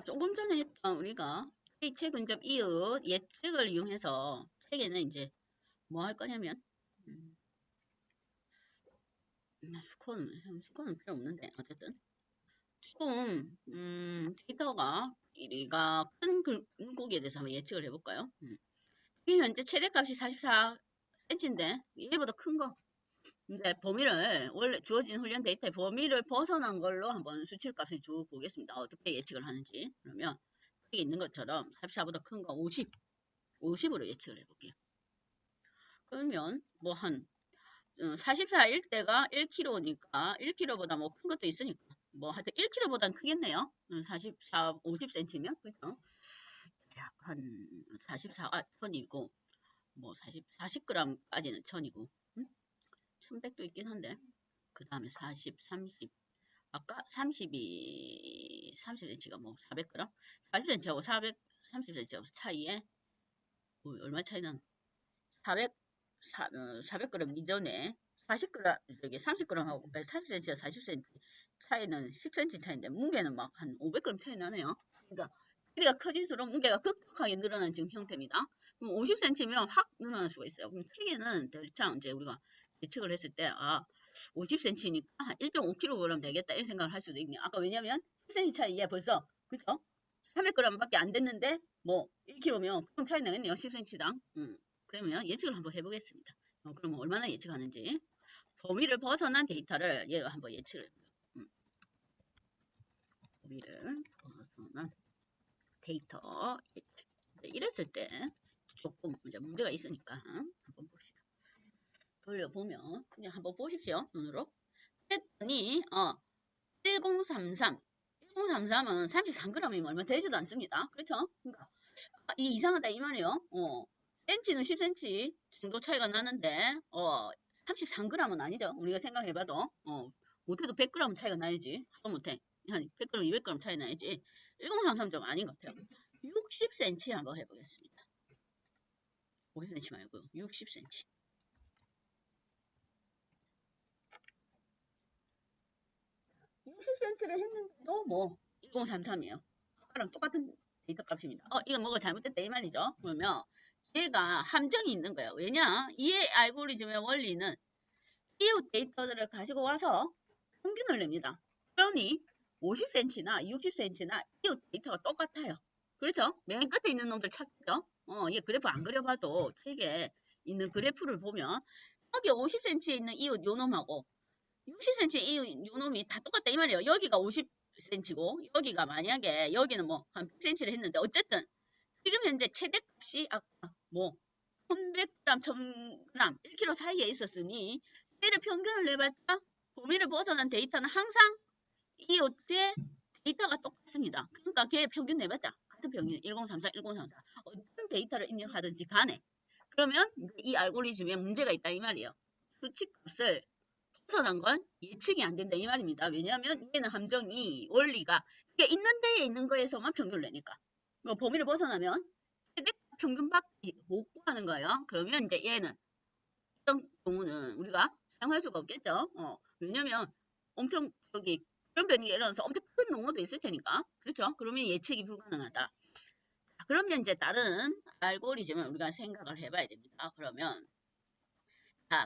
조금 전에 했던 우리가 K체 근접 이웃 예측을 이용해서 책에는 이제 뭐 할 거냐면 스코어는 필요 없는데 어쨌든 조금 데이터가 길이가 큰 물고기에 대해서 한번 예측을 해볼까요? 이 현재 최대값이 44cm인데 얘보다 큰 거. 근데 범위를 원래 주어진 훈련 데이터의 범위를 벗어난 걸로 한번 수치값을 쭉 보겠습니다. 어떻게 예측을 하는지. 그러면 여기 있는 것처럼 44보다 큰 거 50으로 예측을 해볼게요. 그러면 뭐 한 44일 때가 1kg니까 1kg보다 뭐 큰 것도 있으니까 뭐 하여튼 1kg보다는 크겠네요. 44, 50cm면 그죠? 약 한 44가 1000이고 뭐 40g까지는 1000이고 1100도 있긴 한데 그 다음에 40, 30 아까 30cm가 뭐 400g? 40cm하고 430cm 차이에 뭐 얼마 차이는 400g 이전에 40g, 저기 30g하고 40cm와 40cm 차이는 10cm 차이인데 무게는 막 한 500g 차이 나네요. 그러니까 길이가 커질수록 무게가 급격하게 늘어나는 지금 형태입니다. 그럼 50cm면 확 늘어날 수가 있어요. 그럼 크기는 대충 이제 우리가 예측을 했을 때 50cm니까 한 1.5kg 되겠다 이런 생각을 할 수도 있네요. 아까 왜냐면 10cm 차이에 벌써 그죠? 300g밖에 안 됐는데 뭐 1kg면 그럼 차이 나겠네요. 10cm당. 그러면 예측을 한번 해보겠습니다. 그러면 얼마나 예측하는지 범위를 벗어난 데이터를 얘가 한번 예측을 해볼게요. 범위를 벗어난 데이터 예측. 이랬을 때 조금 이제 문제가 있으니까 한번 봅시다. 돌려보면 그냥 한번 보십시오. 눈으로. 했더니 1033 1033은 33g이면 얼마 되지도 않습니다. 그렇죠? 그러니까 이 이상하다 이 말이에요. 센치는 10cm 정도 차이가 나는데 33g은 아니죠. 우리가 생각해봐도 못해도 100g 차이가 나야지. 하도 못해. 한 100g, 200g 차이 나야지. 1033 좀 아닌 것 같아요. 60cm 한번 해보겠습니다. 50cm 말고 60cm. 60cm를 했는데도 뭐 1033이에요. 아까랑 똑같은 데이터 값입니다. 이건 뭐가 잘못됐다 이 말이죠. 그러면 얘가 함정이 있는 거예요. 왜냐? 이 알고리즘의 원리는 이웃 데이터들을 가지고 와서 평균을 냅니다. 그러니 50cm나 60cm나 이웃 데이터가 똑같아요. 그렇죠? 맨 끝에 있는 놈들 찾죠? 얘 그래프 안 그려봐도 책에 있는 그래프를 보면 여기 50cm에 있는 이웃 요 놈하고 60cm 이웃 요 놈이 다 똑같다 이 말이에요. 여기가 50cm고 여기가 만약에 여기는 뭐 한 100cm를 했는데 어쨌든 지금 현재 최대값이 아까 뭐 1100g, 1000g, 1kg 사이에 있었으니 얘를 평균을 내봤자 범위를 벗어난 데이터는 항상 이웃의 데이터가 똑같습니다. 그러니까 걔 평균 내봤자 같은 평균 1034, 1034 어떤 데이터를 입력하든지 간에 그러면 이 알고리즘에 문제가 있다 이 말이에요. 수치값을 벗어난 건 예측이 안 된다 이 말입니다. 왜냐하면 얘는 함정이 원리가 이게 있는 데에 있는 거에서만 평균을 내니까 범위를 벗어나면 최대 평균밖에 못 구하는 거예요. 그러면 이제 얘는 이런 경우는 우리가 사용할 수가 없겠죠. 왜냐면 엄청 여기 그런 변이가 일어나서 엄청 큰 농어도 있을 테니까 그렇죠. 그러면 예측이 불가능하다. 그러면 이제 다른 알고리즘을 우리가 생각을 해봐야 됩니다. 그러면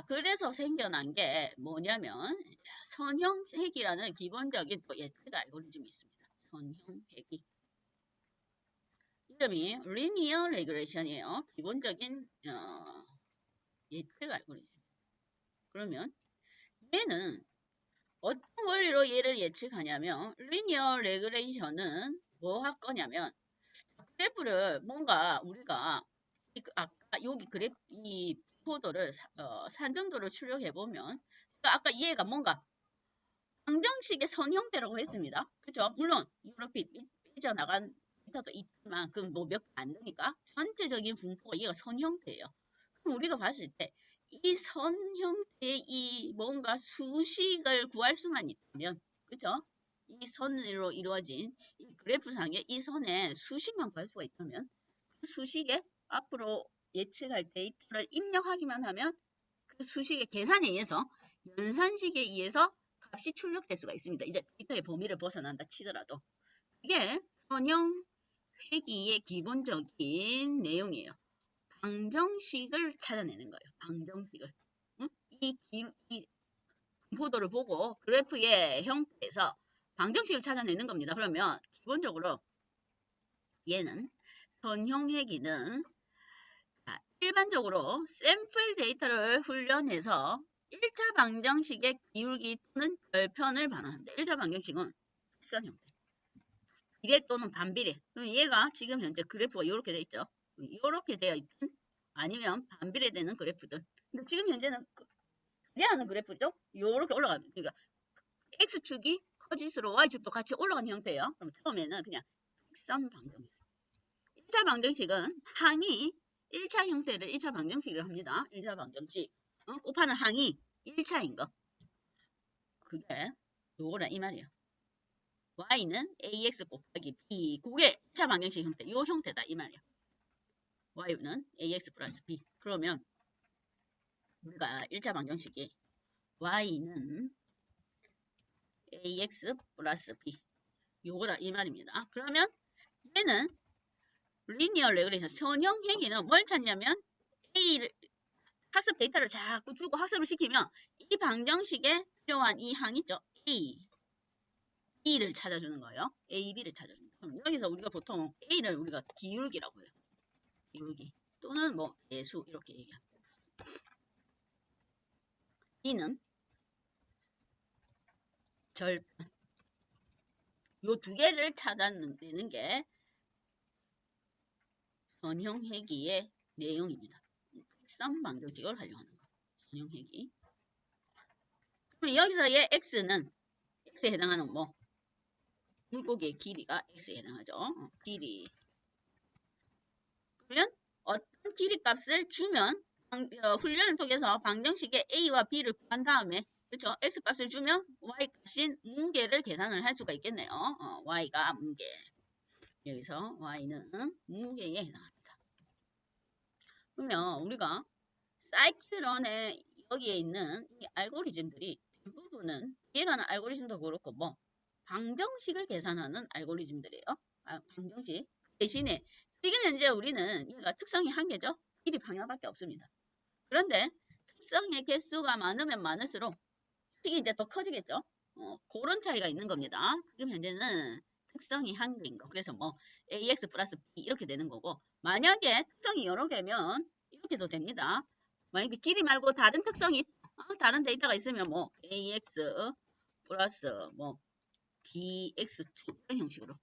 그래서 생겨난 게 뭐냐면 선형핵이라는 기본적인 또 예측 알고리즘이 있습니다. 선형핵이 이름이 리니어 레그레이션이에요. 기본적인 예측 알고리즘. 그러면 얘는 어떤 원리로 얘를 예측하냐면 리니어 레그레이션은 뭐 할 거냐면 그래프를 뭔가 우리가 아까 여기 그래프 이 포도를 산점도를 출력해 보면 아까 얘가 뭔가 방정식의 선 형태라고 했습니다. 그죠? 물론 이렇게 삐져나간 데이터도 있지만 그건 뭐 몇 개 안 되니까 전체적인 분포가 얘가 선 형태예요. 그럼 우리가 봤을 때 이 선 형태의 이 뭔가 수식을 구할 수만 있다면 그죠? 이 선으로 이루어진 이 그래프상의 이 선의 수식만 구할 수가 있다면 그 수식에 앞으로 예측할 데이터를 입력하기만 하면 그 수식의 계산에 의해서 연산식에 의해서 값이 출력될 수가 있습니다. 이제 데이터의 범위를 벗어난다 치더라도 이게 선형 회귀의 기본적인 내용이에요. 방정식을 찾아내는 거예요. 방정식을. 응? 이 분포도를 보고 그래프의 형태에서 방정식을 찾아내는 겁니다. 그러면 기본적으로 얘는 선형회귀는 일반적으로 샘플 데이터를 훈련해서 1차 방정식의 기울기 또는 결편을 반환합니다. 1차 방정식은 일선 형태. 비례 또는 반비례. 그럼 얘가 지금 현재 그래프가 이렇게 되어 있죠. 이렇게 되어 있든 아니면 반비례되는 그래프든. 근데 지금 현재는 비례하는 그래프죠. 이렇게 올라갑니다. 그러니까 x축이 커질수록 y축도 같이 올라가는 형태예요. 그럼 처음에는 그냥 직선 방정식. 1차 방정식은 항이 1차 형태를 1차 방정식으로 합니다. 1차 방정식. 곱하는 항이 1차인 거. 그게 요거라 이 말이에요. y는 ax 곱하기 b. 그게 1차 방정식 형태. 요 형태다 이 말이에요. y는 ax 플러스 b. 그러면 우리가 1차 방정식이 y는 ax 플러스 b. 요거다 이 말입니다. 그러면 얘는 리니어 레그레이션 선형 행위는 뭘 찾냐면 A를 학습 데이터를 자꾸 주고 학습을 시키면 이 방정식에 필요한 이 항 있죠. A, B를 찾아주는 거예요. A, B를 찾아주는 거예요. 그럼 여기서 우리가 보통 A를 우리가 기울기라고 해요. 기울기 또는 뭐 배수 이렇게 얘기합니다. B는 절편. 요 두 개를 찾아내는 게 선형회귀의 내용입니다. 특성 방정식을 활용하는 거. 선형회귀. 그럼 여기서의 x는 x에 해당하는 뭐 물고기의 길이가 x에 해당하죠. 길이. 그러면 어떤 길이 값을 주면 훈련을 통해서 방정식의 a와 b를 구한 다음에 그렇죠. x 값을 주면 y 값인 무게를 계산을 할 수가 있겠네요. y가 무게. 여기서 y는 무게에 해당합니다. 그러면 우리가 사이클런에 여기에 있는 이 알고리즘들이 대부분은 이해가는 알고리즘도 그렇고 뭐 방정식을 계산하는 알고리즘들이에요. 방정식. 대신에 지금 현재 우리는 얘가 특성이 한 개죠. 길이 방향밖에 없습니다. 그런데 특성의 개수가 많으면 많을수록 특이 이제 더 커지겠죠. 그런 차이가 있는 겁니다. 지금 현재는 특성이 한 개인 거. 그래서 뭐 ax 플러스 b 이렇게 되는 거고 만약에 특성이 여러 개면 이렇게도 됩니다. 만약에 길이 말고 다른 특성이 다른 데이터가 있으면 뭐 ax 플러스 뭐 bx2 이런 형식으로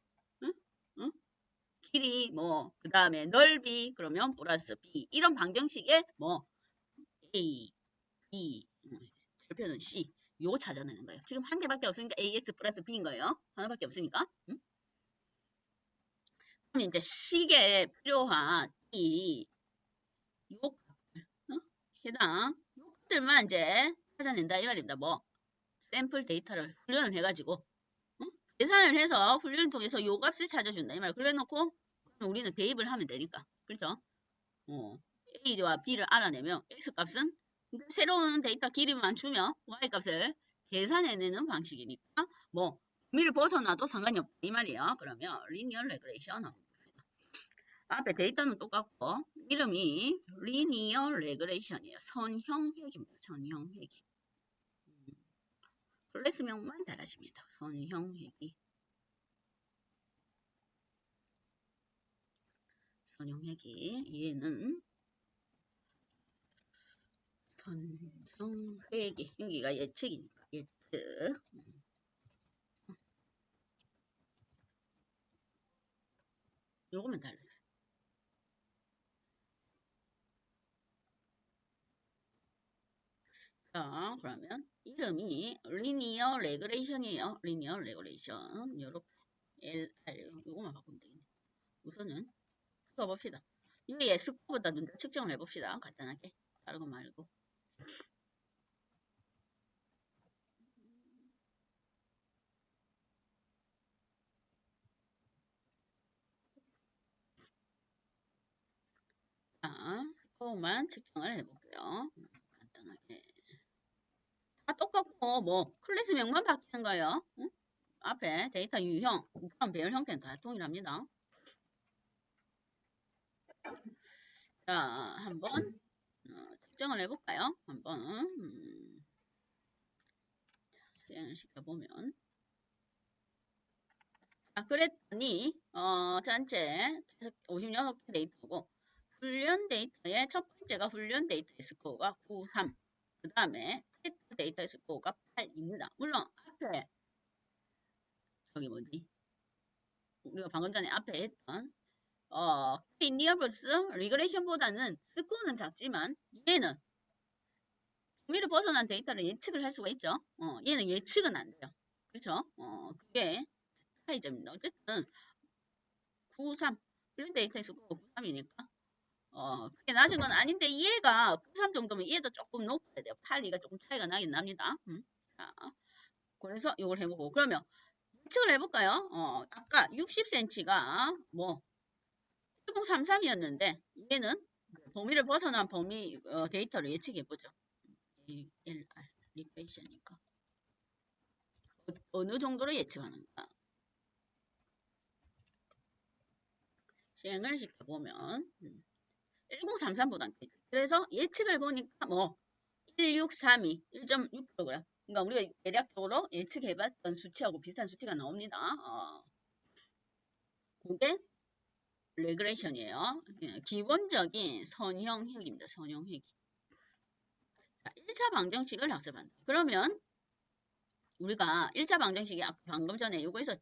응? 응? 길이 뭐 그 다음에 넓이 그러면 플러스 b 이런 방정식에 뭐 a, b 별표는 c 요거 찾아내는 거예요. 지금 한 개밖에 없으니까 ax 플러스 b인 거예요. 하나밖에 없으니까. 응? 그럼 이제 식에 필요한 이 요것들 해당 요것들만 이제 찾아낸다 이 말입니다. 뭐 샘플 데이터를 훈련을 해가지고 계산을 해서 훈련을 통해서 요 값을 찾아준다 이 말. 그래놓고 우리는 대입을 하면 되니까 그렇죠? A와 B를 알아내면 X 값은 새로운 데이터 길이만 주면 Y 값을 계산해내는 방식이니까 뭐 범위를 벗어나도 상관이 없다 이 말이에요. 그러면 리니어 레그레이션 앞에 데이터는 똑같고 이름이 리니어 레그레이션이에요. 선형회귀입니다. 선형회귀. 클래스명만 잘하십니다. 선형회귀. 선형회귀. 얘는 선형회귀. 여기가 예측이니까 예측. 요거만 달라요. 자, 그러면 이름이 리니어 레그레이션이에요. 리니어 레그레이션. 요렇게 LR 요거만 바꾸면 되겠네. 우선은 써봅시다. 이게 스코어보다 눈 측정을 해봅시다. 간단하게. 다른 거 말고. 자, 스코어만 측정을 해볼게요. 간단하게. 다 똑같고 뭐 클래스명만 바뀌는 거예요. 응? 앞에 데이터 유형, 우편 배열 형태는 다 동일합니다. 자, 한번 측정을 해볼까요? 한번 실행을 시켜보면 그랬더니 전체 56개 데이터고 훈련 데이터의 첫 번째가 훈련 데이터 스코어가 93, 그 다음에 테스트 데이터 스코어가 8입니다. 물론 앞에 저기 뭐지? 우리가 방금 전에 앞에 했던 K-니어버스 리그레이션보다는 스코어는 작지만 얘는 범위를 벗어난 데이터를 예측을 할 수가 있죠. 얘는 예측은 안 돼요. 그렇죠? 그게 차이점입니다. 어쨌든 93 훈련 데이터 스코어 93이니까 그게 낮은 건 아닌데 얘가 93 정도면 얘도 조금 높아야 돼요. 8, 2가 조금 차이가 나긴 납니다. 자, 그래서 이걸 해보고 그러면 예측을 해볼까요? 아까 60cm가 뭐 1033이었는데 얘는 범위를 벗어난 범위 데이터를 예측해보죠. LR 리그레이션이니까 어느 정도로 예측하는가? 시행을 시켜보면 1033보단 그래서 예측을 보니까 뭐 1632, 1.6kg. 그러니까 우리가 대략적으로 예측해봤던 수치하고 비슷한 수치가 나옵니다. 그게 레그레이션이에요. 기본적인 선형획입니다. 선형획. 자, 1차 방정식을 학습한다. 그러면 우리가 1차 방정식이 방금 전에 이거 있었죠?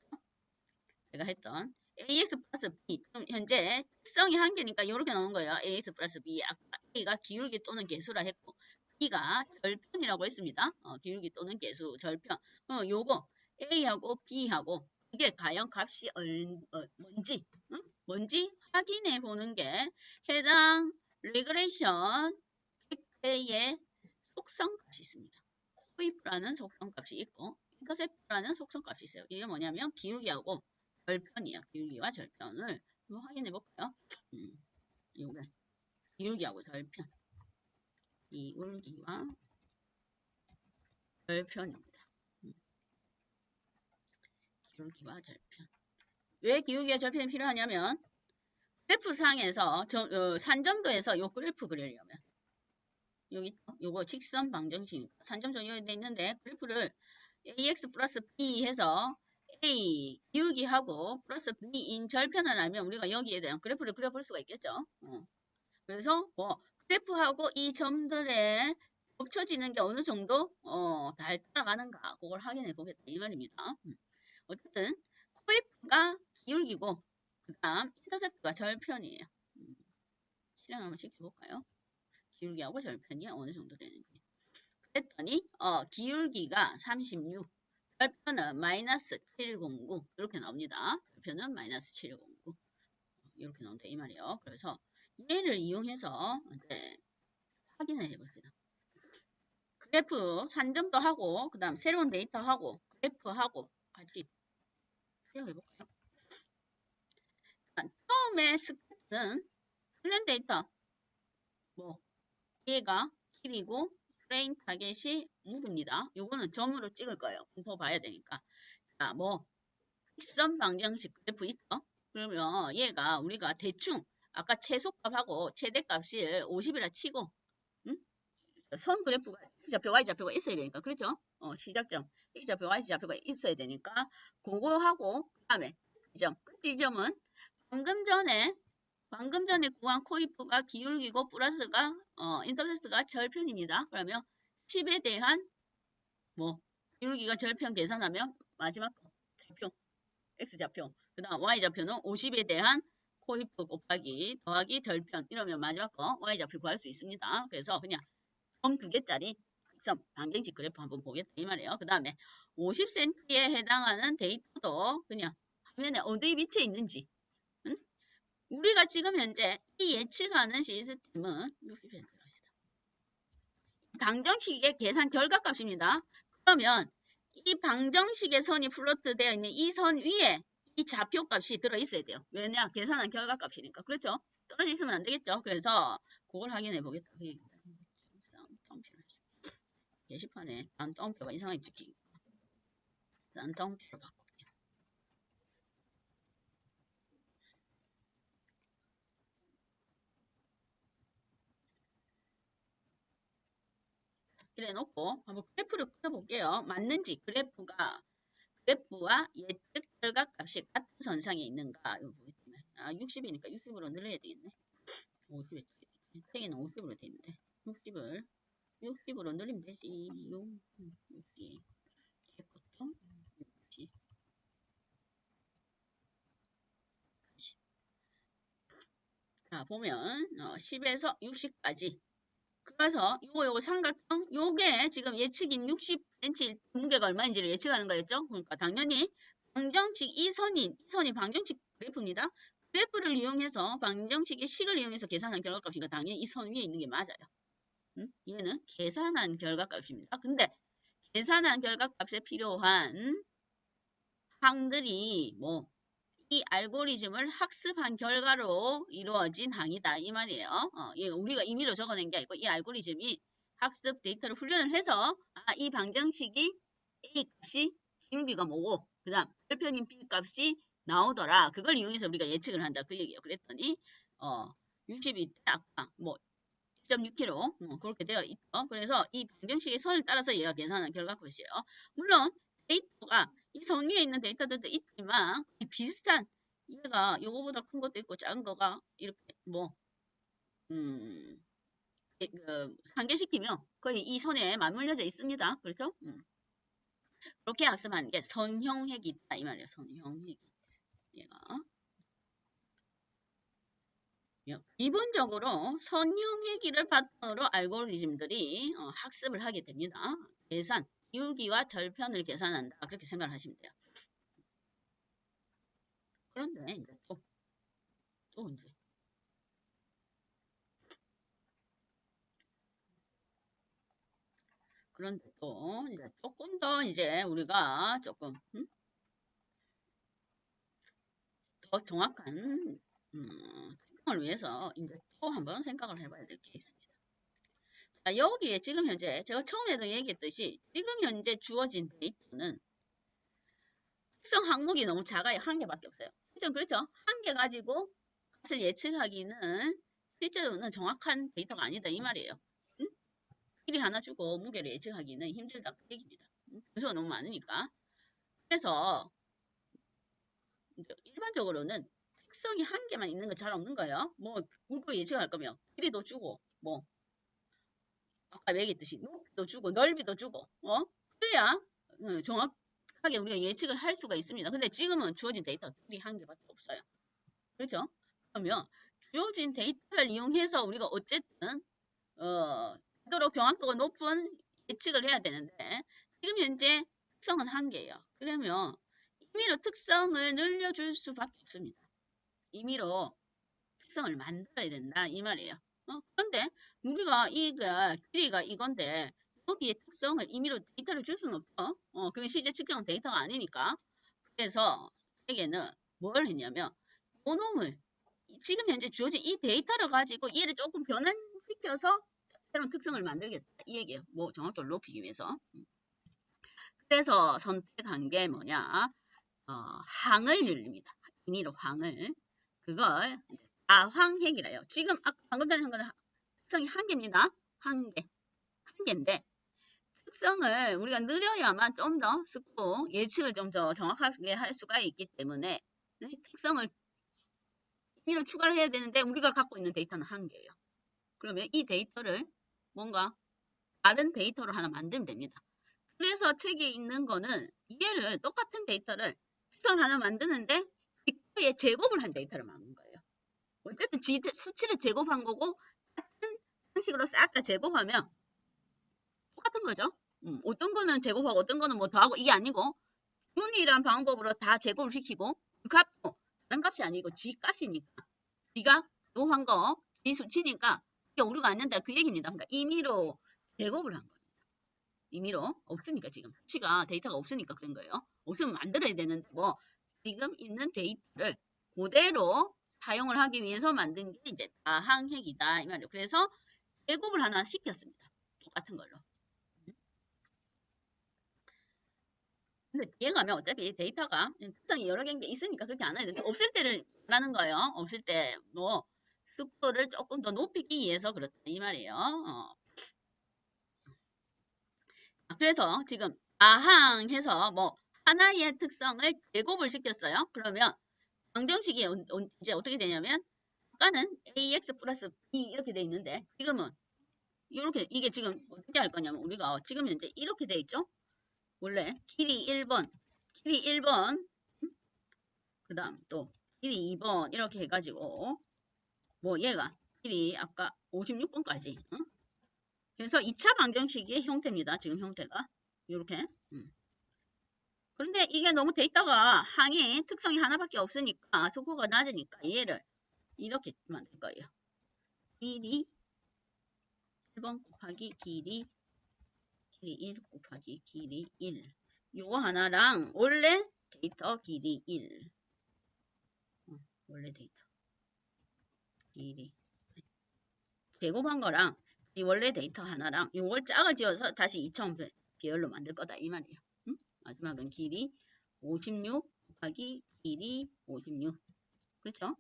제가 했던 ax 플러스 b. 현재 특성이 한 개니까 이렇게 나온 거예요. ax 플러스 b. 아까 a가 기울기 또는 개수라 했고 b가 절편이라고 했습니다. 기울기 또는 개수, 절편. 요거 a하고 b하고 이게 과연 값이 뭔지 뭔지 확인해 보는 게 해당 레그레이션 획배의 속성값이 있습니다. 코이프라는 속성값이 있고 인터셉트라는 속성값이 있어요. 이게 뭐냐면 기울기하고 절편이에요. 기울기와 절편을 한번 확인해 볼까요? 이게 기울기하고 절편. 기울기와 절편입니다. 기울기와 절편. 왜 기울기와 절편이 필요하냐면 그래프상에서 산점도에서 요 그래프 그리려면 여기 요거 직선 방정식 산점 정렬되어 있는데 그래프를 ax 플러스 b 해서 a 기울기하고 플러스 b인 절편을 알면 우리가 여기에 대한 그래프를 그려볼 수가 있겠죠. 그래서 뭐 그래프하고 이 점들에 겹쳐지는 게 어느 정도 잘 따라가는가 그걸 확인해 보겠다 이 말입니다. 어쨌든 코에프가 기울기고 그 다음 인터셉트가 절편이에요. 실행 한번 시켜볼까요? 기울기하고 절편이 어느 정도 되는지. 그랬더니 기울기가 36, 절편은 마이너스 709 이렇게 나옵니다. 절편은 마이너스 709 이렇게 나온다 이 말이에요. 그래서 얘를 이용해서 이제 확인을 해봅시다. 그래프 산점도 하고 그 다음 새로운 데이터 하고 그래프하고 같이 실행해볼까요? 처음에 스크는 훈련 데이터 뭐 얘가 길이고 프레임 타겟이 무드입니다. 요거는 점으로 찍을 거예요. 분포 봐야 되니까. 자, 뭐 직선 방정식 그래프 있죠? 그러면 얘가 우리가 대충 아까 최소값하고 최대값을 50이라 치고 선 그래프가 X좌표, Y좌표가 있어야 되니까 그렇죠? 시작점 X좌표, Y좌표가 있어야 되니까 그거하고 그 다음에 지점은 방금 전에 구한 코이프가 기울기고 플러스가 인터셉트가 절편입니다. 그러면 10에 대한 뭐 기울기가 절편 계산하면 마지막 좌표 X좌표 그 다음 Y좌표는 50에 대한 코이프 곱하기 더하기 절편 이러면 마지막 거 Y좌표 구할 수 있습니다. 그래서 그냥 점 2개짜리 방정식 그래프 한번 보겠다 이 말이에요. 그 다음에 50cm에 해당하는 데이터도 그냥 화면에 어디 위치에 있는지 우리가 지금 현재 이 예측하는 시스템은 60cm 방정식의 계산 결과값입니다. 그러면 이 방정식의 선이 플로트 되어 있는 이 선 위에 이 좌표값이 들어있어야 돼요. 왜냐? 계산한 결과값이니까. 그렇죠? 떨어져 있으면 안 되겠죠? 그래서 그걸 확인해 보겠다. 게시판에 딴 똥표가 이상하게 찍히고 딴 똥표로 바꿔. 이래 놓고 한번 그래프를 그려볼게요. 맞는지 그래프와 예측 결과값이 같은 선상에 있는가. 이거 뭐였지? 아, 60이니까 60으로 늘려야 되겠네. 50에 책에는 50으로 돼 있는데 60으로 늘리면 되지. 60 이것도 60. 자, 보면 10에서 60까지. 그래서 요거 삼각형 요게 지금 예측인 60cm 무게가 얼마인지를 예측하는 거였죠. 그러니까 당연히 방정식 이 선이 방정식 그래프입니다. 그래프를 이용해서 방정식의 식을 이용해서 계산한 결과값이니까 당연히 이 선 위에 있는 게 맞아요. 얘는 계산한 결과값입니다. 근데 계산한 결과값에 필요한 항들이 뭐 이 알고리즘을 학습한 결과로 이루어진 항이다 이 말이에요. 우리가 임의로 적어낸 게 아니고 이 알고리즘이 학습 데이터를 훈련을 해서 이 방정식이 A 값이 기울기가 뭐고 그 다음 별표인 B 값이 나오더라. 그걸 이용해서 우리가 예측을 한다 그 얘기예요. 그랬더니 60이 아까 뭐 1.6kg 그렇게 되어 있죠. 그래서 이 방정식의 선을 따라서 얘가 계산한 결과값이에요. 물론 데이터가 이 선 위에 있는 데이터들도 있지만 비슷한 얘가 요거보다 큰 것도 있고 작은 거가 이렇게 뭐 한계시키면 거의 이 선에 맞물려져 있습니다. 그렇죠? 그렇게 학습하는 게 선형획이다 이 말이에요. 선형획 얘가 기본적으로 선형회기를 바탕으로 알고리즘들이 학습을 하게 됩니다. 계산, 기울기와 절편을 계산한다. 그렇게 생각을 하시면 돼요. 그런데 이제 또 이제 그런데 또 이제 조금 더 이제 우리가 조금 더 정확한 특성을 위해서 이제 또 한번 생각을 해봐야 될 게 있습니다. 자, 여기에 지금 현재 제가 처음에도 얘기했듯이 지금 현재 주어진 데이터는 특성 항목이 너무 작아요. 한 개밖에 없어요. 그렇죠? 한 개 가지고 값을 예측하기는 실제로는 정확한 데이터가 아니다 이 말이에요. 응? 길이 하나 주고 무게를 예측하기는 힘들다 그 얘기입니다. 변수가 너무 많으니까. 그래서 일반적으로는 특성이 한 개만 있는 거 잘 없는 거예요. 뭐 물고 예측할 거면 길이도 주고 뭐 아까 얘기했듯이 높이도 주고 넓이도 주고 그래야 정확하게 우리가 예측을 할 수가 있습니다. 근데 지금은 주어진 데이터들이 한 개밖에 없어요. 그렇죠? 그러면 주어진 데이터를 이용해서 우리가 어쨌든 되도록 정확도가 높은 예측을 해야 되는데 지금 현재 특성은 한 개예요. 그러면 임의로 특성을 늘려줄 수밖에 없습니다. 임의로 특성을 만들어야 된다 이 말이에요. 그런데 우리가 길이가 이건데 여기에 특성을 임의로 데이터를 줄 수는 없죠. 그게 실제 측정 데이터가 아니니까. 그래서 에게는 뭘 했냐면 요놈을 지금 현재 주어진 이 데이터를 가지고 얘를 조금 변환시켜서 새로운 특성을 만들겠다 이 얘기예요. 뭐 정확도를 높이기 위해서. 그래서 선택한 게 뭐냐 항을 늘립니다. 임의로 항을 그걸 다항획이래요. 지금 아까 방금 전에 한 거는 특성이 한 개입니다. 한 개인데 특성을 우리가 늘려야만 좀 더 쓰고 예측을 좀 더 정확하게 할 수가 있기 때문에 특성을 임의로 추가를 해야 되는데 우리가 갖고 있는 데이터는 한 개예요. 그러면 이 데이터를 뭔가 다른 데이터로 하나 만들면 됩니다. 그래서 책에 있는 거는 얘를 똑같은 데이터를 패턴 하나 만드는데 이거에 제곱을 한 데이터를 만든 거예요. 어쨌든 수치를 제곱한 거고 같은 방식으로 싹 다 제곱하면 똑같은 거죠. 어떤 거는 제곱하고 어떤 거는 뭐 더하고 이게 아니고 균이란 방법으로 다 제곱을 시키고 그 값도 다른 값이 아니고 지 값이니까 지가 제곱한 거 지 수치니까 이게 오류가 안 난다 그 얘기입니다. 그러니까 임의로 제곱을 한 겁니다. 임의로 없으니까 지금 수치가 데이터가 없으니까 그런 거예요. 없으면 만들어야 되는데 뭐 지금 있는 데이터를 그대로 사용을 하기 위해서 만든 게 이제 다항획이다 이 말이에요. 그래서 제곱을 하나 시켰습니다. 똑같은 걸로. 근데 뒤에 가면 어차피 데이터가 특성이 여러 개인 게 있으니까 그렇게 안 해야 돼. 없을 때를 말하는 거예요. 없을 때 뭐 속도를 조금 더 높이기 위해서 그렇다 이 말이에요. 그래서 지금 아항해서 뭐 하나의 특성을 제곱을 시켰어요. 그러면 방정식이 이제 어떻게 되냐면 아까는 ax 플러스 b 이렇게 돼 있는데 지금은 이렇게 이게 지금 어떻게 할 거냐면 우리가 지금 현재 이렇게 돼 있죠. 원래 길이 1번, 길이 1번, 그 다음 또 길이 2번 이렇게 해가지고 뭐 얘가 길이 아까 56번까지 그래서 2차 방정식의 형태입니다. 지금 형태가 이렇게 그런데 이게 너무 데이터가 항이 특성이 하나밖에 없으니까 속도가 낮으니까 얘를 이렇게 만들 거예요. 길이 1번 곱하기 길이 1 곱하기 길이 1 요거 하나랑 원래 데이터 길이 1 원래 데이터 길이 제곱한 거랑 이 원래 데이터 하나랑 요걸 짝을 지어서 다시 2차원 배열로 만들 거다 이 말이에요. 마지막은 길이 56 곱하기 길이 56 그렇죠?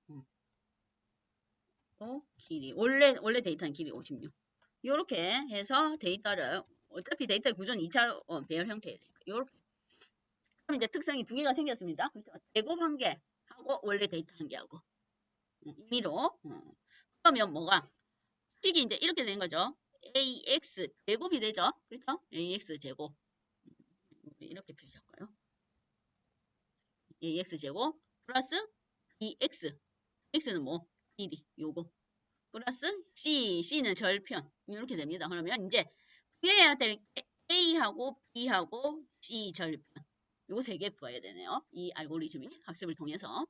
또 길이 원래 데이터는 길이 56 요렇게 해서 데이터를 어차피 데이터의 구조는 2차 배열 형태니까 요렇게 그럼 이제 특성이 두 개가 생겼습니다. 그래서 제곱 한 개 하고 원래 데이터 한 개 하고 임의로 그러면 뭐가 식이 이제 이렇게 된 거죠. ax 제곱이 되죠. 그렇죠? ax 제곱 이렇게 표시할까요? ax 제곱 플러스 bx x는 뭐 길이 요거 플러스 c는 절편 이렇게 됩니다. 그러면 이제 구해야 될 a하고 b하고 c 절편 요거 세 개 구해야 되네요. 이 알고리즘이 학습을 통해서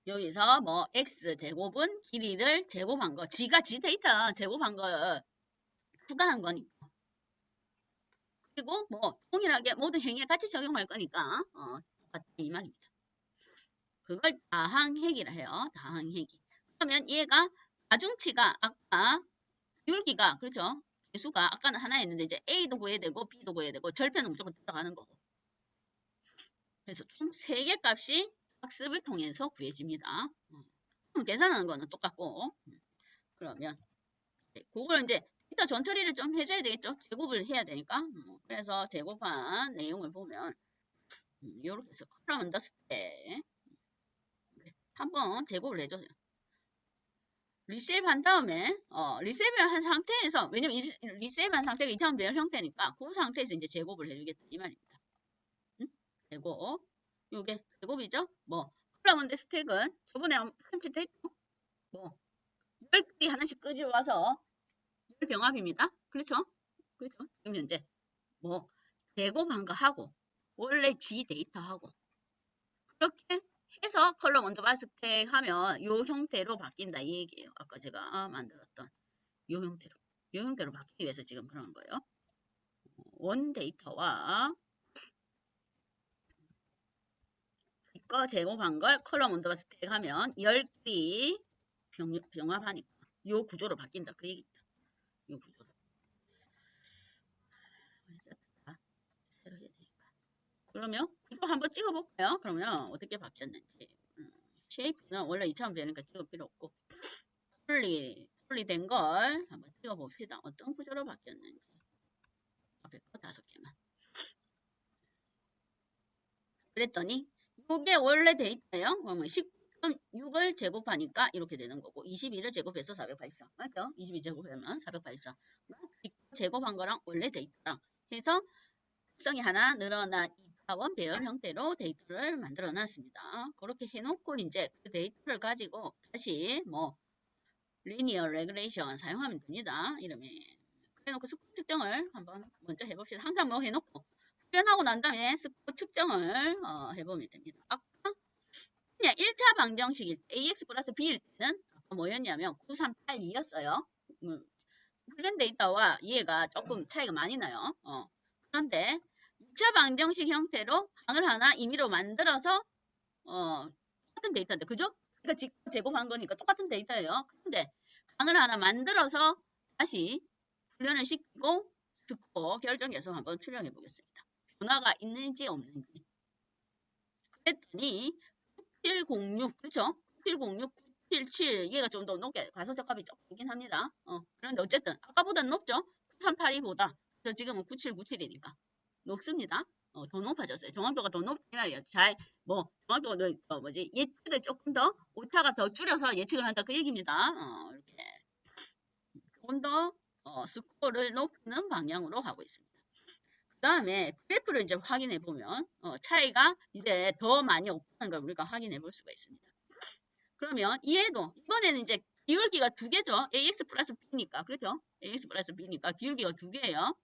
여기서 뭐 x 제곱은 길이를 제곱한 거 지가 지 데이터 제곱한 거 추가한 거니까 그리고 뭐 동일하게 모든 행위에 같이 적용할 거니까 똑같다 이 말입니다. 그걸 다항획이라 해요. 다항획이. 그러면 얘가 가중치가 아까 비율기가 그렇죠. 개수가 아까는 하나였는데 이제 A도 구해야 되고 B도 구해야 되고 절편은 무조건 들어가는 거고. 그래서 총 3개 값이 학습을 통해서 구해집니다. 계산하는 거는 똑같고. 그러면 그걸 이제 일단 전처리를 좀 해줘야 되겠죠. 제곱을 해야 되니까. 그래서 제곱한 내용을 보면 이렇게 해서 컬럼 언더스 때 한번 제곱을 해줘요. 리세이브 한 다음에 리세이브 한 상태에서 왜냐면 리세이브 한 상태가 2차원 배열 형태니까 그 상태에서 이제 제곱을 해주겠다 이 말입니다. 제곱 요게 제곱이죠. 뭐 컬럼 언더 스택은 저번에 편집도 했죠. 뭐 10개리 하나씩 끄집어와서 병합입니다. 그렇죠? 그렇죠? 지금 현재 뭐 제곱한 거 하고 원래 지 데이터 하고 그렇게 해서 컬럼 언더 스택 하면 요 형태로 바뀐다 이 얘기예요. 아까 제가 만들었던 요 형태로 바뀌기 위해서 지금 그러는 거예요. 원 데이터와 이거 제곱한 걸 컬럼 언더 스택 하면 10개리 병합하니까 요 구조로 바뀐다 그 얘기입니다. 요 구조로. 새로 해야 되니까. 그러면 구조 한번 찍어볼까요? 그러면 어떻게 바뀌었는지. 쉐이프는 원래 2차원 되니까 찍을 필요 없고 풀리 된 걸 한번 찍어봅시다. 어떤 구조로 바뀌었는지. 앞에 거 5개만. 그랬더니 이게 원래 데이터예요. 그러면 10.6을 제곱하니까 이렇게 되는 거고 21을 제곱해서 484. 맞죠? 22 제곱하면 484. 제곱한 거랑 원래 데이터랑 해서 특성이 하나 늘어난 2차원 배열 형태로 데이터를 만들어 놨습니다. 그렇게 해놓고 이제 그 데이터를 가지고 다시 뭐 리니어 레그레이션 사용하면 됩니다. 이름이. 그래놓고 스코어 측정을 한번 먼저 해봅시다. 항상 뭐 해놓고 표현하고 난 다음에 스코어 측정을 해보면 됩니다. 아까 그냥 1차 방정식일 때 AX 플러스 B일 때는 아까 뭐였냐면 9382였어요. 훈련 데이터와 이해가 조금 차이가 많이 나요. 그런데 2차 방정식 형태로 항을 하나 임의로 만들어서 똑같은 데이터인데 그죠? 그러니까 지금 제곱한 거니까 똑같은 데이터예요. 그런데 항을 하나 만들어서 다시 훈련을 시키고 스코어 결정 계속 한번 출력해 보겠습니다. 변화가 있는지 없는지. 그랬더니 9706 그렇죠? 9706, 97, 얘가 좀 더 높게 과소적합이 조금 있긴 합니다. 그런데 어쨌든 아까보다는 높죠? 9382보다. 지금은 9797이니까 높습니다. 더 높아졌어요. 정확도가 더 높은 말이에요. 정확도가 예측을 조금 더 오차가 더 줄여서 예측을 한다 그 얘기입니다. 이렇게 조금 더 스코어를 높이는 방향으로 하고 있습니다. 그 다음에 그래프를 이제 확인해 보면 차이가 이제 더 많이 없다는 걸 우리가 확인해 볼 수가 있습니다. 그러면 얘도 이번에는 이제 기울기가 두 개죠. AX 플러스 B니까 그렇죠? AX 플러스 B니까 기울기가 두 개예요.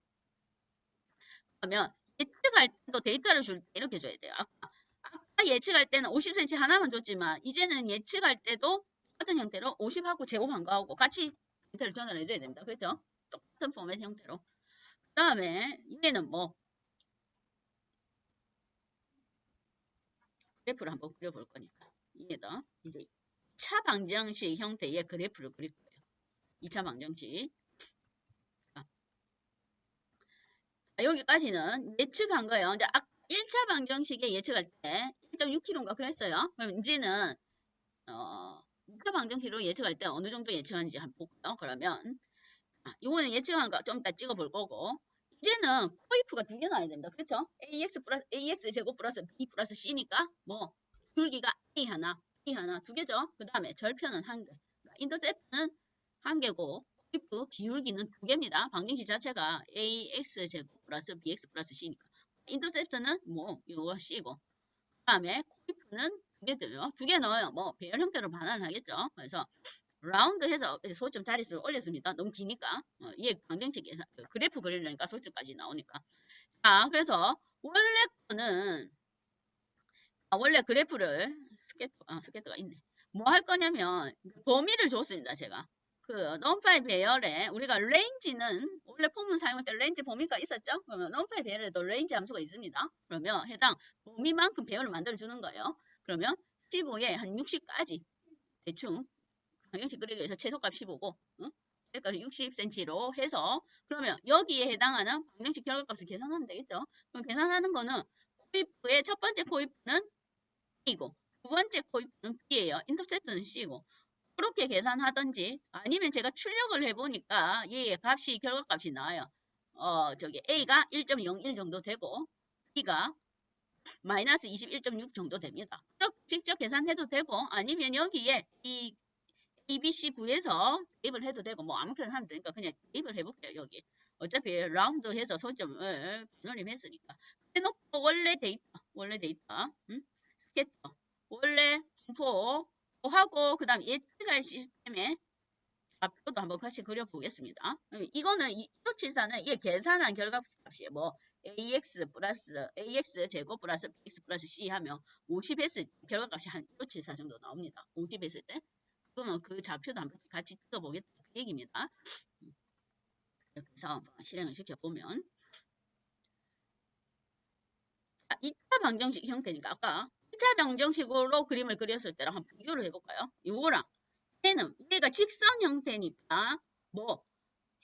그러면 예측할 때도 데이터를 줄 때 이렇게 줘야 돼요. 아까 예측할 때는 50cm 하나만 줬지만 이제는 예측할 때도 똑같은 형태로 50하고 제곱한 거하고 같이 데이터를 전환해 줘야 됩니다. 그렇죠? 똑같은 포맷 형태로. 그 다음에 얘는 뭐 그래프를 한번 그려볼 거니까 이게다 이제 2차 방정식 형태의 그래프를 그릴 거예요. 2차 방정식. 여기까지는 예측한 거예요. 이제 1차 방정식에 예측할 때 1.6kg인가 그랬어요. 그럼 이제는 2차 방정식으로 예측할 때 어느 정도 예측하는지 한번 볼까요? 그러면 이거는 예측한 거 좀 이따 찍어 볼 거고 이제는 코이프가 두 개 나와야 된다. 그렇죠? AX 제곱 플러스 B 플러스 C니까 뭐 줄기가 A 하나, B 하나 두 개죠. 그 다음에 절편은 한 개. 인터셉트는 한 개고 코이프 기울기는 두 개입니다. 방정식 자체가 AX 제곱 플러스 BX 플러스 C니까 인터셉트는 뭐 이거 C고 그 다음에 코이프는 두 개 돼요. 두 개 넣어요. 뭐 배열 형태로 반환하겠죠. 그래서 라운드 해서 소점 자릿수를 올렸습니다. 너무 기니까. 이게 방정식 계산, 그래프 그리려니까 소점까지 나오니까. 자, 그래서 원래 거는, 원래 그래프를, 스케트가 있네. 뭐 할 거냐면, 범위를 줬습니다, 제가. 그, 넘파이 배열에, 우리가 레인지는, 원래 포문 사용할 때 레인지 범위가 있었죠? 그러면 넘파이 배열에도 레인지 함수가 있습니다. 그러면 해당 범위만큼 배열을 만들어주는 거예요. 그러면 15에 한 60까지 대충 방정식 그리기 위해서 최소값 15고 그러니까 60cm로 해서 그러면 여기에 해당하는 방정식 결과값을 계산하면 되겠죠. 그럼 계산하는 거는 코이프의 첫 번째 코이프는 A고 두 번째 코이프는 B예요. 인터셉트는 C고 그렇게 계산하든지 아니면 제가 출력을 해보니까 얘의 값이 결과값이 나와요. 저기 A가 1.01 정도 되고 B가 마이너스 21.6 정도 됩니다. 직접 계산해도 되고 아니면 여기에 이 ABC 구에서 대입을 해도 되고 뭐 아무렇게나 하면 되니까 그냥 대입을 해볼게요. 여기 어차피 라운드 해서 소점을 변환했으니까 해놓고 원래 데이터 스케쳐 원래 분포 하고 그 다음 예측할 시스템의 좌표도 한번 같이 그려보겠습니다. 이거는 이로치사는 이게 계산한 결과값이에요. 뭐 AX 제곱 플러스 BX 플러스 C 하면 50 했을 때 결과값이 한 1.74 정도 나옵니다. 50 했을 때. 그러면 그 좌표도 한번 같이 찍어보겠다 그 얘기입니다. 그래서 실행을 시켜보면 2차 방정식 형태니까 아까 2차 방정식으로 그림을 그렸을 때랑 한번 비교를 해볼까요? 이거랑 얘가 직선 형태니까 뭐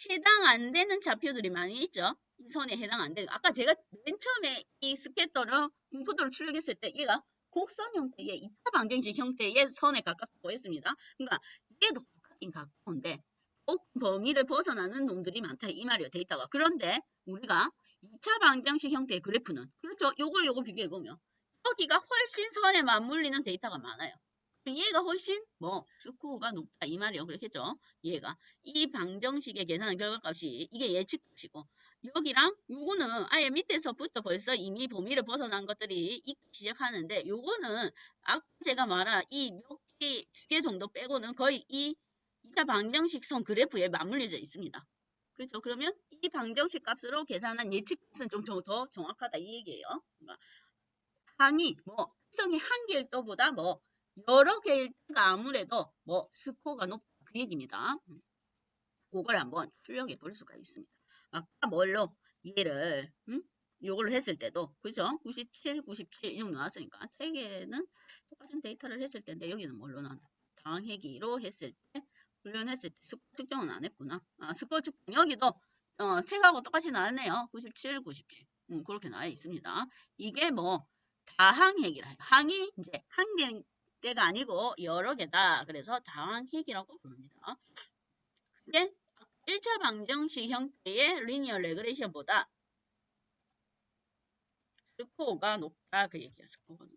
해당 안 되는 좌표들이 많이 있죠. 이 선에 해당 안 되는 아까 제가 맨 처음에 이 스캐터를 인풋으로 출력했을 때 얘가 곡선 형태의 2차 방정식 형태의 선에 가깝게 보였습니다. 그러니까 얘도 가깝긴 가까운데 꼭 범위를 벗어나는 놈들이 많다 이 말이에요. 데이터가. 그런데 우리가 2차 방정식 형태의 그래프는 그렇죠. 요거 비교해보면 여기가 훨씬 선에 맞물리는 데이터가 많아요. 얘가 훨씬 스코어가 높다 이 말이에요. 그렇겠죠? 얘가 이 방정식의 계산한 결과값이 이게 예측값이고 여기랑 요거는 아예 밑에서부터 벌써 이미 범위를 벗어난 것들이 있기 시작하는데 요거는 아까 제가 말한 이 몇 개 정도 빼고는 거의 이 2차 방정식 선 그래프에 맞물려져 있습니다. 그렇죠? 그러면 이 방정식 값으로 계산한 예측값은 좀 더 정확하다 이 얘기예요. 그러니까 항이 특성이 한 개일 때보다 여러 개일 때가 아무래도 스코어가 높다 그 얘기입니다. 그걸 한번 출력해 볼 수가 있습니다. 아까 뭘로 얘를 요걸로 했을 때도 그죠? 97, 97 이 정도 나왔으니까 세 개는 똑같은 데이터를 했을 텐데 여기는 뭘로 나왔나? 당해기로 했을 때 훈련했을 때 스코어 측정은 안 했구나. 스코어 측정 여기도 책하고 똑같이 나왔네요. 97, 97 그렇게 나와 있습니다. 이게 다항핵이라 해요. 항이 이제 한 개일 개가 아니고 여러 개다. 그래서 다항핵이라고 부릅니다. 그게 1차 방정식 형태의 리니어 레그레이션보다 스코어가 높다. 그 얘기야. 스코어가 높다.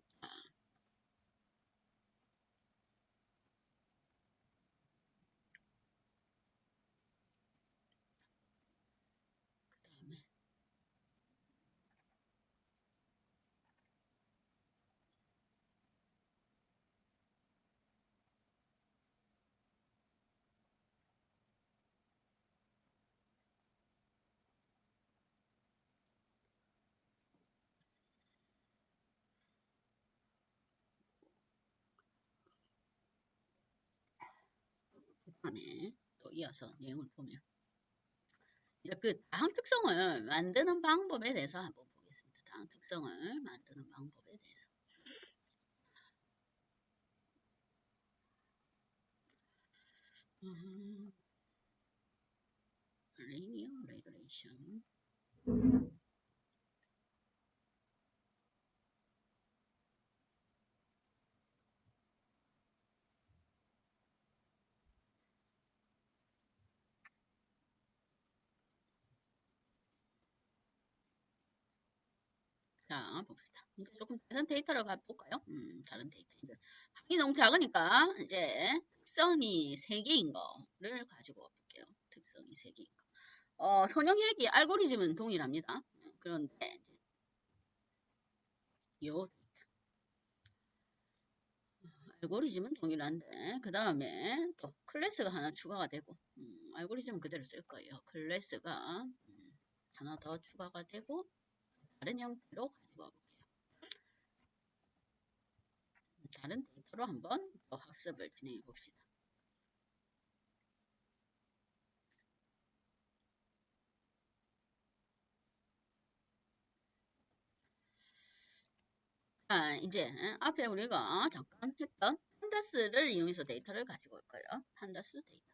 그다음에 또 이어서 내용을 보면 이제 그 다항 특성을 만드는 방법에 대해서 한번 보겠습니다. 다항 특성을 만드는 방법에 대해서. 리니어 레그레이션. 자, 봅시다. 이제 조금 다른 데이터로 가볼까요? 다른 데이터. 이제 항이 너무 작으니까 이제 특성이 3개인 거를 가지고 와볼게요. 특성이 3개인 거. 선형핵이 알고리즘은 동일합니다. 그런데 요 알고리즘은 동일한데 그 다음에 또 클래스가 하나 추가가 되고 알고리즘은 그대로 쓸 거예요. 클래스가 하나 더 추가가 되고 다른 형태로 가지고 와볼게요. 다른 데이터로 한번 더 학습을 진행해 봅시다. 자, 이제 앞에 우리가 잠깐 했던 판다스를 이용해서 데이터를 가지고 올 거예요. 판다스 데이터.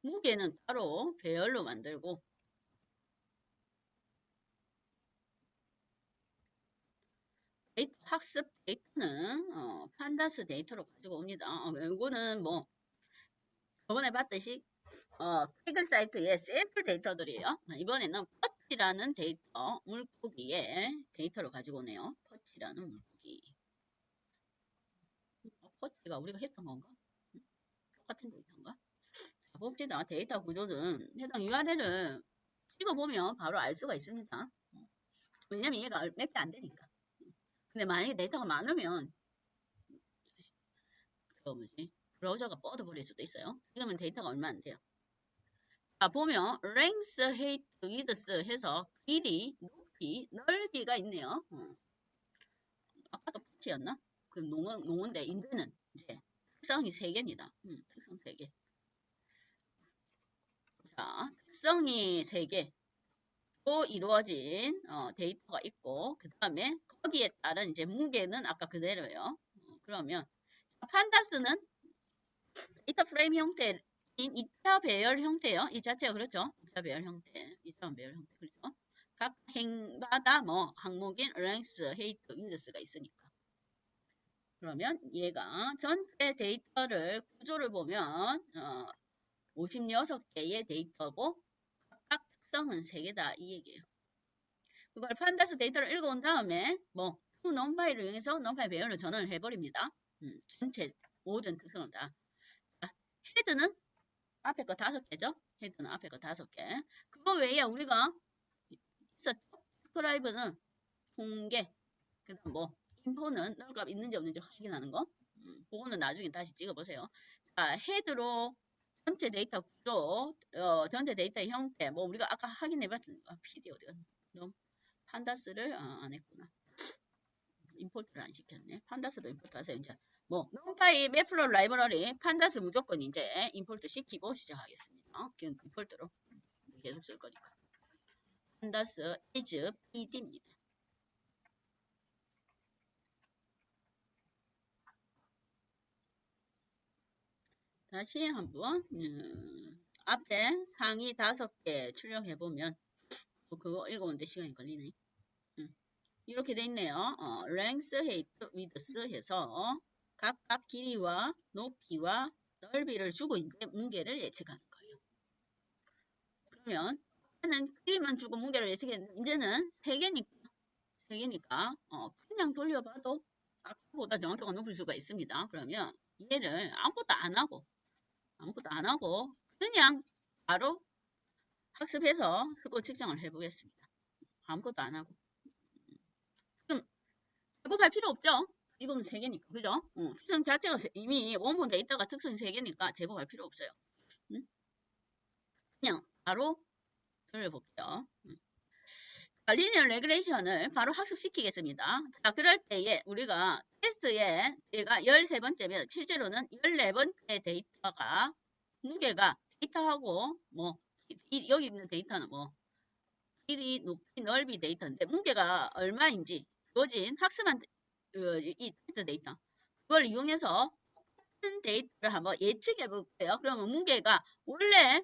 무게는 따로 배열로 만들고 데이터 학습 데이터는 판다스 데이터로 가지고 옵니다. 이거는 뭐 저번에 봤듯이 태글 사이트의 샘플 데이터들이에요. 이번에는 퍼티라는 데이터 물고기의 데이터를 가지고 오네요. 퍼티라는 물고기. 퍼티가 우리가 했던 건가? 똑같은 데이터인가? 자, 봅시다. 데이터 구조는 해당 URL을 찍어보면 바로 알 수가 있습니다. 왜냐면 얘가 몇 개 안 되니까. 근데 만약에 데이터가 많으면 브라우저가 뻗어버릴 수도 있어요. 지금은 데이터가 얼마 안 돼요. 자, 보면 length, height, width 해서 길이, 높이, 넓이가 있네요. 아까도 퍼치였나? 그럼 농어인데 인데는 이제 특성이 3개입니다. 특성 3개. 자, 특성이 3개로 이루어진 데이터가 있고 그 다음에 거기에 따른 이제 무게는 아까 그대로예요. 그러면 판다스는 데이터 프레임 형태인 2차 배열 형태예요. 이 자체가 그렇죠. 2차 배열 형태, 2차 배열 형태 그렇죠. 각 행마다 뭐 항목인 length, height, width가 있으니까. 그러면 얘가 전체 데이터를 구조를 보면 56개의 데이터고 각각 특성은 3개다 이 얘기예요. 그걸 판다스 데이터를 읽어온 다음에 뭐 numPy를 이용해서 numPy 배열을 전환을 해버립니다. 전체 모든 특성을 다. 헤드는 앞에 거 5개죠. 헤드는 앞에 거 5개. 그거 외에 우리가 있었죠. 스크라이브는 통계, 그다음 뭐 인포는 넣을 값 있는지 없는지 확인하는 거. 그거는 나중에 다시 찍어보세요. 자, 헤드로 전체 데이터 구조, 전체 데이터의 형태, 뭐 우리가 아까 확인해봤으니까 PD 어디가 너무 판다스를 안 했구나. 임포트를 안 시켰네. 판다스도 임포트 하세요. 이제 뭐 numPy 맵플롯 라이브러리 판다스 무조건 이제 임포트 시키고 시작하겠습니다. 그냥 디폴트로 계속 쓸 거니까. 판다스 is PD입니다. 다시 한번 앞에 상위 5개 출력해보면 그거 읽어오는데 시간이 걸리네. 이렇게 돼 있네요. length, height, width 해서 각각 길이와 높이와 넓이를 주고 있는데 문계를 예측하는 거예요. 그러면 는 길이만 주고 문계를 예측했는데 이제는 3개니까 그냥 돌려봐도 아까보다 정확도가 높을 수가 있습니다. 그러면 얘를 아무것도 안 하고 그냥 바로 학습해서 스코어 측정을 해보겠습니다. 아무것도 안 하고. 그럼 제곱할 필요 없죠? 이거는 3개니까. 그죠? 특성 자체가 이미 원본 데이터가 특성이 3개니까 제곱할 필요 없어요. 그냥 바로 돌려볼게요. 리니어 레그레이션을 바로 학습시키겠습니다. 자, 그럴 때에 우리가 테스트에 얘가 13번째면 실제로는 14번째 데이터가 무게가 데이터하고 여기 있는 데이터는 길이, 높이, 넓이 데이터인데 무게가 얼마인지 주어진 학습한 이 테스트 데이터 그걸 이용해서 똑같은 데이터를 한번 예측해 볼게요. 그러면 무게가 원래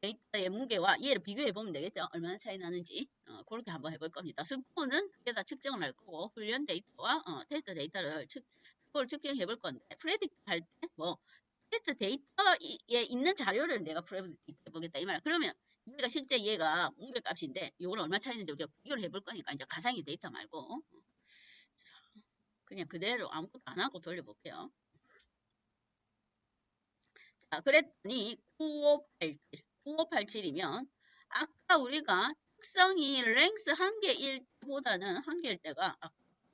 데이터의 무게와 얘를 비교해 보면 되겠죠. 얼마나 차이 나는지 그렇게 한번 해볼 겁니다. 스코어는 그게 다 측정을 할 거고 훈련 데이터와 테스트 데이터를 스코어를 측정해 볼 건데 프레딕트 할 때 테스트 데이터에 있는 자료를 내가 프레딕트 해보겠다 이 말이야. 그러면 얘가 실제 얘가 무게 값인데 이걸 얼마 차이 나는지 우리가 비교를 해볼 거니까 이제 가상의 데이터 말고 그냥 그대로 아무것도 안 하고 돌려볼게요. 자, 그랬더니 9587이면 아까 우리가 특성이 랭스 1개일 보다는 1개일 때가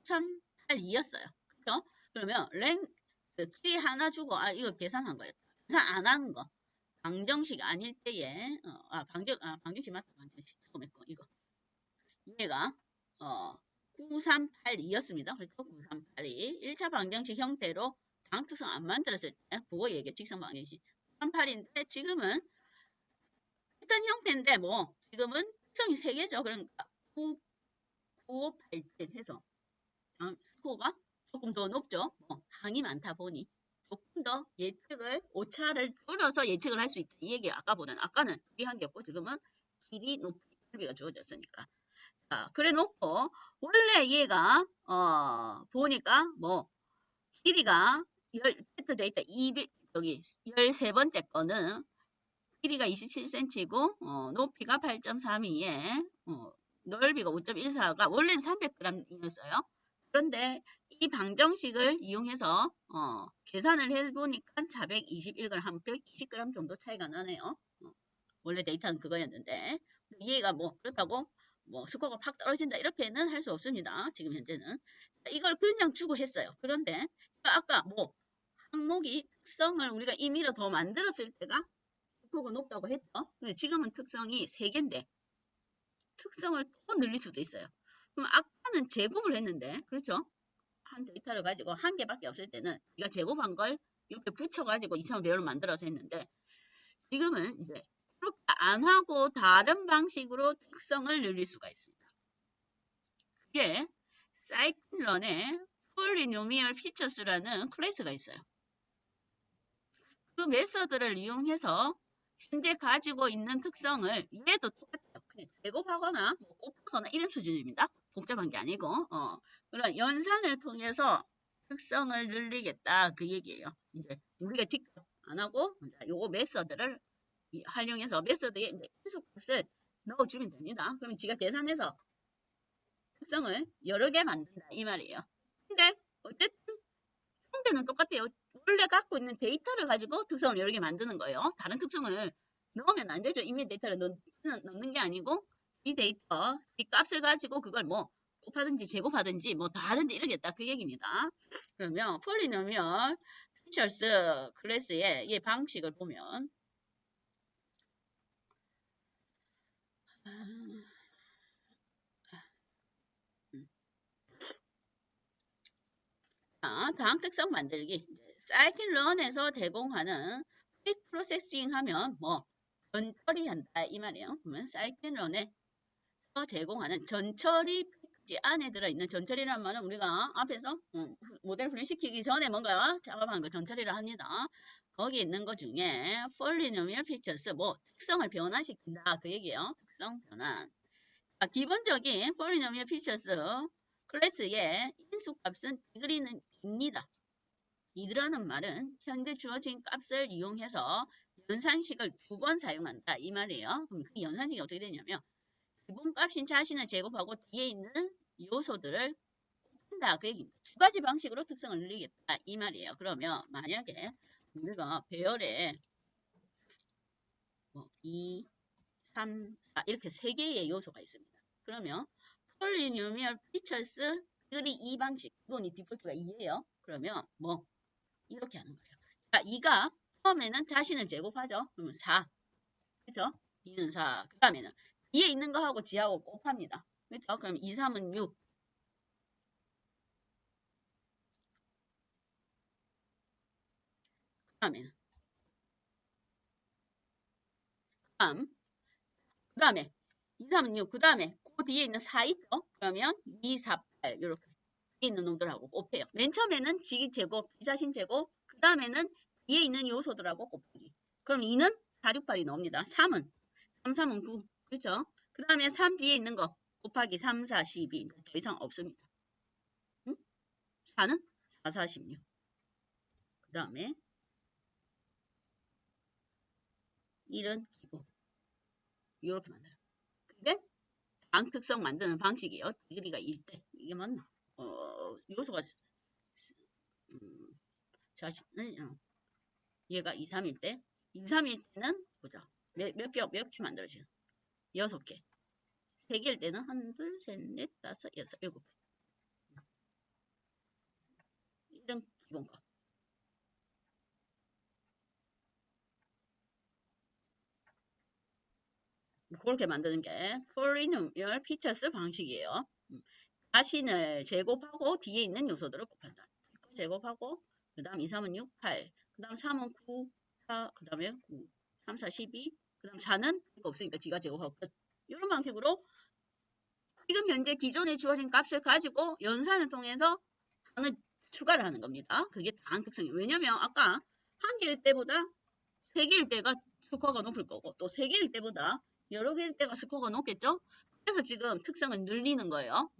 382였어요. 그렇죠? 그러면 랭스 길이 하나 주고 이거 계산한 거예요. 계산 안 하는 거. 방정식 아닐 때에 방정식 맞다. 방정식 잠깐만 이거 얘가 9382였습니다. 그래서 9382 1차 방정식 형태로 방특성 안 만들었을 때 보고 얘기해. 직선 방정식 9382인데 지금은 비슷한 형태인데 지금은 특성이 3개죠. 그러니까 9587 해서 스코어가 조금 더 높죠. 항이 많다 보니 조금 더 예측을 오차를 줄여서 예측을 할 수 있다. 이 얘기예요. 아까는 길이 한 개였고 지금은 길이 높이 넓이가 주어졌으니까. 자, 그래 놓고 원래 얘가 보니까 길이가 테스트 데이터 200 여기 13번째 거는 길이가 27cm고 높이가 8.32에 넓이가 5.14가 원래는 300g이었어요. 그런데 이 방정식을 이용해서 계산을 해보니까 421g, 한 120g 정도 차이가 나네요. 원래 데이터는 그거였는데 얘가 그렇다고 스코어가 팍 떨어진다 이렇게는 할 수 없습니다. 지금 현재는 이걸 그냥 주고 했어요. 그런데 아까 항목이 특성을 우리가 임의로 더 만들었을 때가 스코어가 높다고 했죠. 근데 지금은 특성이 3개인데 특성을 또 늘릴 수도 있어요. 그럼 아까는 제곱을 했는데 그렇죠? 한 데이터를 가지고 1개밖에 없을 때는 이가 제곱한 걸 이렇게 붙여가지고 2차원 배열을 만들어서 했는데 지금은 이제 그렇게 안 하고 다른 방식으로 특성을 늘릴 수가 있습니다. 그게 사이클런의 폴리노미얼 피처스라는 클래스가 있어요. 그 메서드를 이용해서 현재 가지고 있는 특성을 얘도 똑같아요. 그냥 제곱하거나 곱하거나 이런 수준입니다. 복잡한 게 아니고 그런 연산을 통해서 특성을 늘리겠다 그 얘기예요. 이제 우리가 직접 안 하고 요거 메서드를 활용해서 메서드에 이제 인수값을 넣어주면 됩니다. 그러면 지가 계산해서 특성을 여러 개 만든다 이 말이에요. 근데 어쨌든 형태는 똑같아요. 원래 갖고 있는 데이터를 가지고 특성을 여러 개 만드는 거예요. 다른 특성을 넣으면 안 되죠. 이미 데이터를 넣는 게 아니고 이 데이터, 이 값을 가지고 그걸 곱하든지 제곱하든지 다 하든지 이러겠다 그 얘기입니다. 그러면 폴리노미얼 피처스 클래스의 이 방식을 보면 다음 특성 만들기. 사이클런에서 제공하는 퀵 프로세싱 하면 전처리한다 이 말이에요. 그러면 사이클런에서 제공하는 전처리 패키지 안에 들어있는 전처리란 말은 우리가 앞에서 모델 훈련시키기 전에 뭔가 작업한 거 전처리를 합니다. 거기 있는 것 중에 폴리노미얼 피처스 특성을 변환시킨다 그 얘기예요. 특성 변환. 기본적인 폴리노미얼 피처스 클래스의 인수값은 디그리는 2입니다. 2라는 말은 현재 주어진 값을 이용해서 연산식을 2번 사용한다 이 말이에요. 그럼 그 연산식이 어떻게 되냐면 기본값인 자신을 제곱하고 뒤에 있는 요소들을 곱한다 그 얘기입니다. 2가지 방식으로 특성을 늘리겠다 이 말이에요. 그러면 만약에 우리가 배열에 2, 3, 4 이렇게 3개의 요소가 있습니다. 그러면 폴리노미얼 피처스 디그리 2 방식 이건 디폴트가 2예요. 그러면 이렇게 하는 거예요. 자, 2가 처음에는 자신을 제곱하죠. 그러면 4. 그죠? 2는 4. 그 다음에는 뒤에 있는 거하고 지하고 곱합니다. 그렇죠? 그럼 2, 3은 6. 그 다음에는 그 다음에 2, 3은 6. 그 다음에 그 뒤에 있는 4 있죠? 그러면 2, 4, 8 이렇게 뒤에 있는 놈들하고 곱해요. 맨 처음에는 지 제곱, 비자신 제곱. 그 다음에는 뒤에 있는 요소들하고 곱하기. 그럼 2는 4, 6, 8이 나옵니다. 3은 3, 3은 9. 그렇죠? 그 다음에 3 뒤에 있는 거 곱하기 3, 4, 12. 더 이상 없습니다. 응? 4는 4, 4, 16. 그 다음에 1은 기본. 이렇게 만들어요. 그게 방 특성 만드는 방식이에요. 디그리가 1대. 이게 맞나? 요소가 자신은 얘가 2, 3일 때 2, 3일 때는 보자. 몇 개 만들어지죠? 6개. 3개일 때는 1, 2, 3, 4, 5, 6, 7. 이런 기본값. 그렇게 만드는 게 폴리노미얼 피처스 방식이에요. 자신을 제곱하고 뒤에 있는 요소들을 곱한다. 제곱하고 그 다음 2, 3은 6, 8. 그 다음 3은 9, 4. 그 다음에 9, 3, 4, 12. 그 다음 4는 이거 없으니까 지가 제곱하고 끝. 이런 방식으로 지금 현재 기존에 주어진 값을 가지고 연산을 통해서 방을 추가를 하는 겁니다. 그게 방 특성이에요. 왜냐면 아까 한 개일 때보다 3개일 때가 스코어가 높을 거고 또 3개일 때보다 여러 개일 때가 스코어가 높겠죠? 그래서 지금 특성을 늘리는 거예요.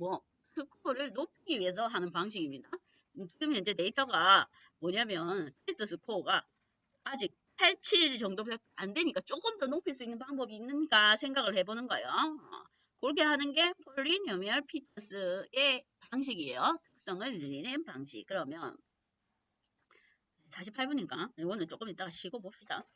스코어를 높이기 위해서 하는 방식입니다. 지금 현재 데이터가 뭐냐면 테스트 스코어가 아직 87 정도밖에 안 되니까 조금 더 높일 수 있는 방법이 있는가 생각을 해보는 거예요. 그렇게 하는 게 폴리노미얼 피처스의 방식이에요. 특성을 늘리는 방식. 그러면 48분인가? 이거는 조금 이따가 쉬고 봅시다.